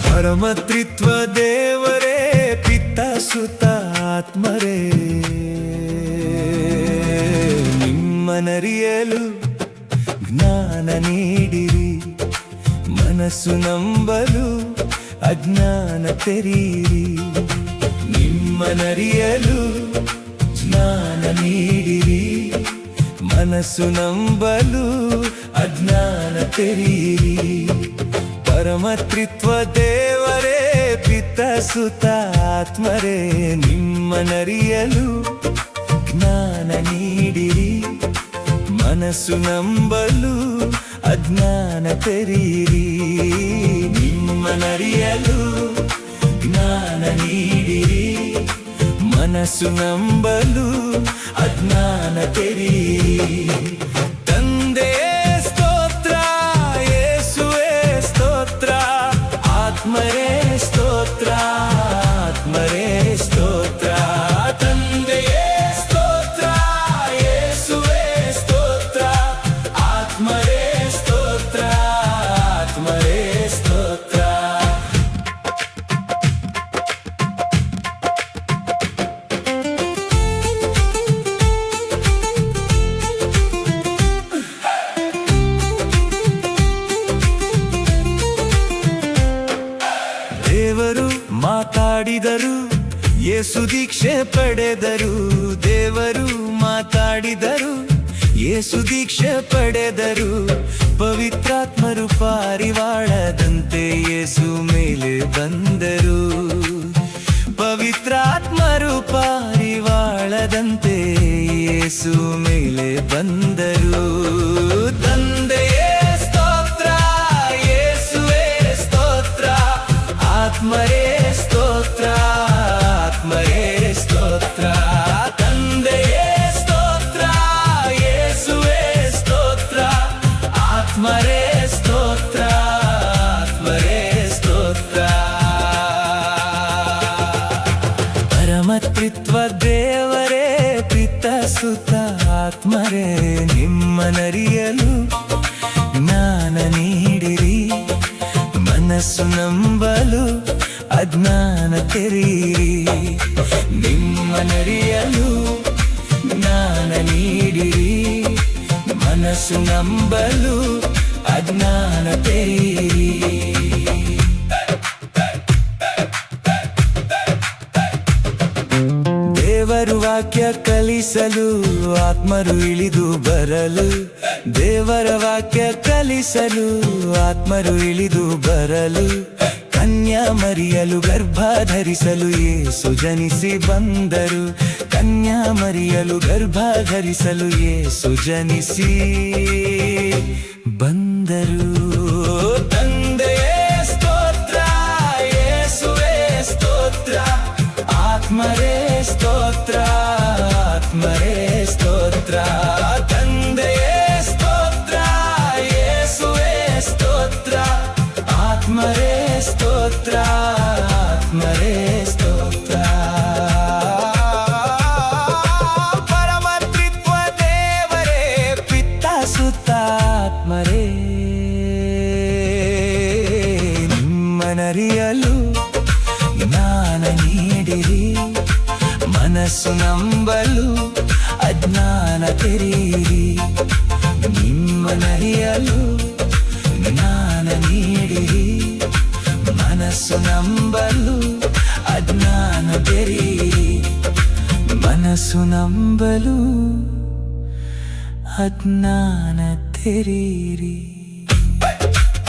ಪರಮತ್ರಿತ್ವ ದೇವರೇ ಪಿತ ಸುತ ಆತ್ಮರೇ, ನಿಮ್ಮನರಿಯಲು ಜ್ಞಾನ ನೀಡಿರಿ, ಮನಸ್ಸು ನಂಬಲು ಅಜ್ಞಾನ ತೆರೀರಿ. ನಿಮ್ಮನರಿಯಲು ಜ್ಞಾನ ನೀಡಿರಿ, ಮನಸ್ಸು ನಂಬಲು ಅಜ್ಞಾನ ತೆರೀರಿ. ಪರಮತ್ರಿತ್ವ ದೇವರೇ ಪಿತ ಸುತ ಆತ್ಮರೇ, ನಿಮ್ಮನರಿಯಲು ಜ್ಞಾನ ನೀಡಿರಿ, ಮನಸ್ಸು ನಂಬಲು ಅಜ್ಞಾನ ತೆರೀರಿ. ನಿಮ್ಮನರಿಯಲು ಜ್ಞಾನ ನೀಡಿರಿ, ಮನಸ್ಸು ನಂಬಲು ಅಜ್ಞಾನ ತೆರೀರಿ. ತಂದೆ ಸ್ತೋತ್ರ, ಯೇಸುವೇ ಸ್ತೋತ್ರ, ಆತ್ಮರೇ ಸ್ತೋತ್ರ, ಆತ್ಮರೇ ಸ್ತೋತ್ರ. ತಂದೆಯೇ ಸ್ತೋತ್ರ, ಯೇಸುವೇ ಸ್ತೋತ್ರ, ಆತ್ಮರೇ ಸ್ತೋತ್ರ, ಆತ್ಮರೇ ಸ್ತೋತ್ರ. ದೇವರು ಮಾತಾಡಿದರು, ಯೇಸು ದೀಕ್ಷೆ ಪಡೆದರು. ದೇವರು ಮಾತಾಡಿದರು, ಯೇಸು ದೀಕ್ಷೆ ಪಡೆದರು. ಪವಿತ್ರಾತ್ಮರು ಪಾರಿವಾಳದಂತೆ ಯೇಸು ಮೇಲೆ ಬಂದರು. ಪವಿತ್ರಾತ್ಮರು ಪಾರಿವಾಳದಂತೆ ಯೇಸು ಮೇಲೆ ಬಂದರು. ತಂದೆಯೇ ಸ್ತೋತ್ರ, ಯೇಸುವೇ ಸ್ತೋತ್ರ, ಆತ್ಮರೇ ಸ್ತೋತ್ರ, ಆತ್ಮರೇ ಸ್ತೋತ್ರ. ತಂದೆಯೇ ಸ್ತೋತ್ರ, ಯೇಸುವೇ ಸ್ತೋತ್ರ, ಆತ್ಮರೇ ಸ್ತೋತ್ರ, ಆತ್ಮರೇ ಸ್ತೋತ್ರ. ಪರಮತ್ರಿತ್ವ ದೇವರೇ ಪಿತ ಸುತ ಆತ್ಮರೇ, ನಿಮ್ಮನರಿಯಲು ಜ್ಞಾನ ನೀಡಿರಿ, ಮನಸ್ಸು ನಂಬಲು ಅಜ್ಞಾನ ತೆರೀರಿ. ನಿಮ್ಮನರಿಯಲು ಜ್ಞಾನ ನೀಡಿರಿ, ಮನಸ್ಸು ನಂಬಲು ಅಜ್ಞಾನ ತೆರೀರಿ. ದೇವರು ವಾಕ್ಯ ಕಲಿಸಲು ಆತ್ಮರು ಇಳಿದು ಬರಲು. ದೇವರ ವಾಕ್ಯ ಕಲಿಸಲು ಆತ್ಮರು ಇಳಿದು ಬರಲು. ಕನ್ಯಾ ಮರಿಯಲು ಗರ್ಭ ಧರಿಸಲು ಯೇಸು ಜನಿಸಿ ಬಂದರು. ಕನ್ಯಾ ಮರಿಯಲು ಗರ್ಭ ಧರಿಸಲು ಯೇಸು ಜನಿಸಿ ಬಂದರು. ತಂದೆಯೇ ಸ್ತೋತ್ರ, ಯೇಸುವೇ ಸ್ತೋತ್ರ, ಆತ್ಮರೇ ಸ್ತೋತ್ರ, ಆತ್ಮರೇ ಸ್ತೋತ್ರ. ತಂದೆಯೇ ಸ್ತೋತ್ರ, ಯೇಸುವೇ ಸ್ತೋತ್ರ, ಆತ್ಮರೇ ಸ್ತೋತ್ರ, ಆತ್ಮರೇ ಸ್ತೋತ್ರ. ಪರಮತ್ರಿತ್ವ ದೇವರೇ ಪಿತ ಸುತ ಆತ್ಮರೇ, ನಿಮ್ಮನರಿಯಲು ಜ್ಞಾನ ನೀಡಿರಿ, ಮನಸ್ಸು ನಂಬಲು ಅಜ್ಞಾನ ತೆರೀರಿ. ನಿಮ್ಮನರಿಯಲು ಜ್ಞಾನ ನೀಡಿರಿ, ಮನಸ್ಸು ನಂಬಲು ಅಜ್ಞಾನ ತೆರೀರಿ. ಮನಸ್ಸು ನಂಬಲು ಅಜ್ಞಾನ ತೆರೀರಿ.